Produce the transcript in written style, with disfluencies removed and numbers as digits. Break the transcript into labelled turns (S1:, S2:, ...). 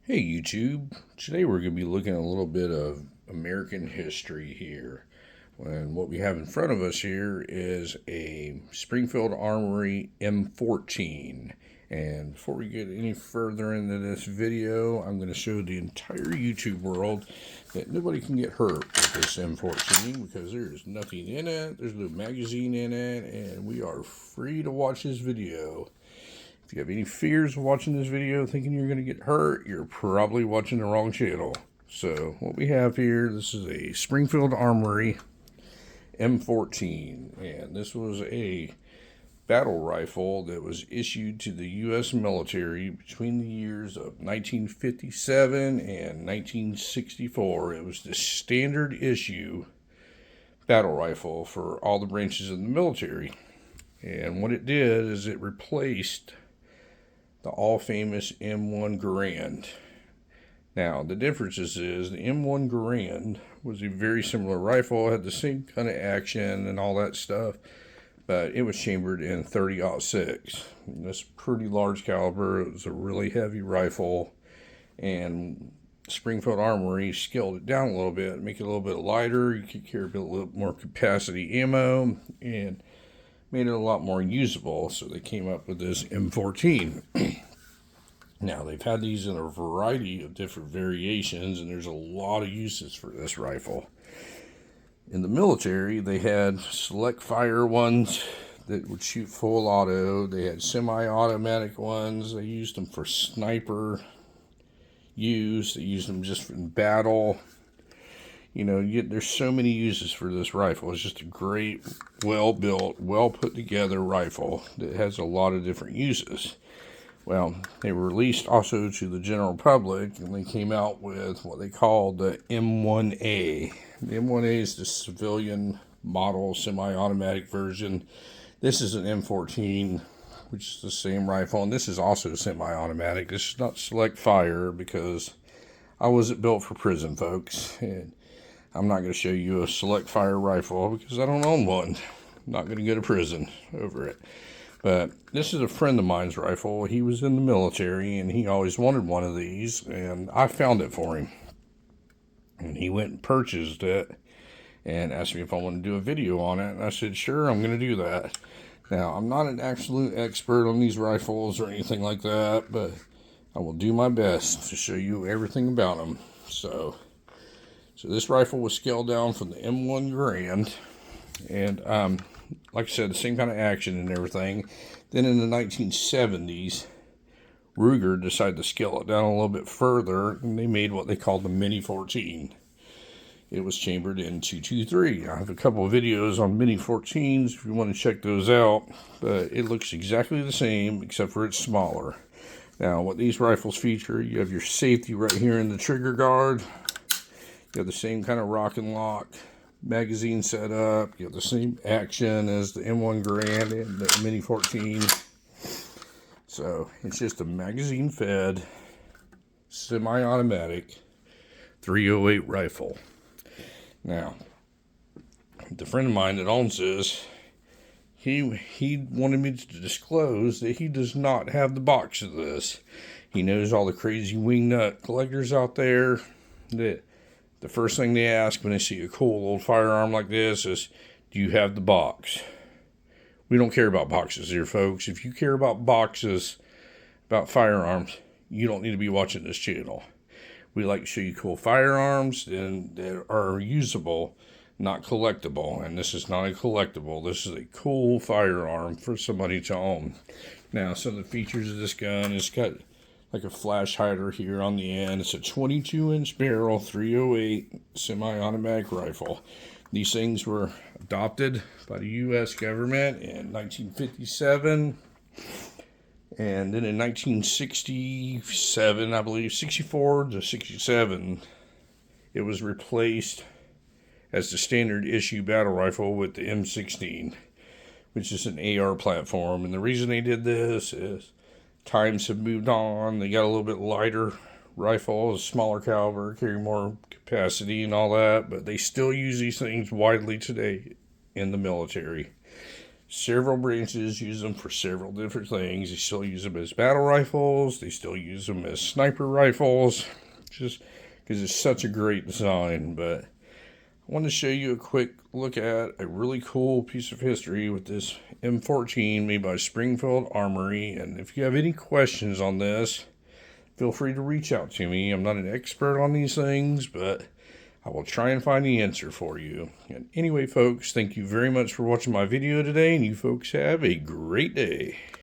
S1: Hey YouTube, today we're going to be looking at a little bit of American history here. And what we have in front of us here is a Springfield Armory M14. And before we get any further into this video, I'm going to show the entire YouTube world that nobody can get hurt with this M14 because there's nothing in it, there's no magazine in it, and we are free to watch this video. If you have any fears of watching this video thinking you're going to get hurt, you're probably watching the wrong channel. So what we have here, this is a Springfield Armory M14, and this was a battle rifle that was issued to the U.S. military between the years of 1957 and 1964. It was the standard issue battle rifle for all the branches of the military. And what it did is it replaced the all-famous M1 Garand. Now, the differences is the M1 Garand was a very similar rifle, had the same kind of action and all that stuff, but it was chambered in .30-06. This pretty large caliber. It was a really heavy rifle, and Springfield Armory scaled it down a little bit, make it a little bit lighter. You could carry a little more capacity ammo, and made it a lot more usable, so they came up with this M14. Now, they've had these in a variety of different variations, and there's a lot of uses for this rifle. In the military, they had select fire ones that would shoot full auto. They had semi-automatic ones. They used them for sniper use. They used them just in battle. You know, there's so many uses for this rifle. It's just a great, well-built, well-put-together rifle that has a lot of different uses. Well, they were released also to the general public, and they came out with what they called the M1A. The M1A is the civilian model semi-automatic version. This is an M14, which is the same rifle, and this is also semi-automatic. This is not select fire because I wasn't built for prison, folks, and I'm not going to show you a select fire rifle because I don't own one. I'm not going to go to prison over it. But this is a friend of mine's rifle. He was in the military, and he always wanted one of these, and I found it for him. And he went and purchased it and asked me if I wanted to do a video on it, and I said, sure, I'm going to do that. Now, I'm not an absolute expert on these rifles or anything like that, but I will do my best to show you everything about them. So this rifle was scaled down from the M1 Garand, and like I said, the same kind of action and everything. Then in the 1970s, Ruger decided to scale it down a little bit further, and they made what they called the Mini 14. It was chambered in .223. I have a couple of videos on Mini 14s if you want to check those out, but it looks exactly the same except for it's smaller. Now, what these rifles feature, you have your safety right here in the trigger guard. You have the same kind of rock and lock magazine setup. You have the same action as the M1 Garand and the Mini 14. So it's just a magazine fed, semi-automatic .308 rifle. Now, the friend of mine that owns this, he wanted me to disclose that he does not have the box of this. He knows all the crazy wingnut collectors out there that the first thing they ask when they see a cool old firearm like this is, do you have the box? We don't care about boxes here, folks. If you care about boxes, about firearms, you don't need to be watching this channel. We like to show you cool firearms that are usable, not collectible. And this is not a collectible. This is a cool firearm for somebody to own. Now, some of the features of this gun, it's got like a flash hider here on the end. It's a 22-inch barrel, .308 semi-automatic rifle. These things were adopted by the U.S. government in 1957. And then in 1967, I believe, 64 to 67, it was replaced as the standard issue battle rifle with the M16, which is an AR platform. And the reason they did this is times have moved on. They got a little bit lighter rifles, smaller caliber, carry more capacity and all that, but they still use these things widely today in the military. Several branches use them for several different things. They still use them as battle rifles. They still use them as sniper rifles, just because it's such a great design. But I want to show you a quick look at a really cool piece of history with this M14 made by Springfield Armory. And if you have any questions on this, feel free to reach out to me. I'm not an expert on these things, but I will try and find the answer for you. And anyway, folks, thank you very much for watching my video today, and you folks have a great day.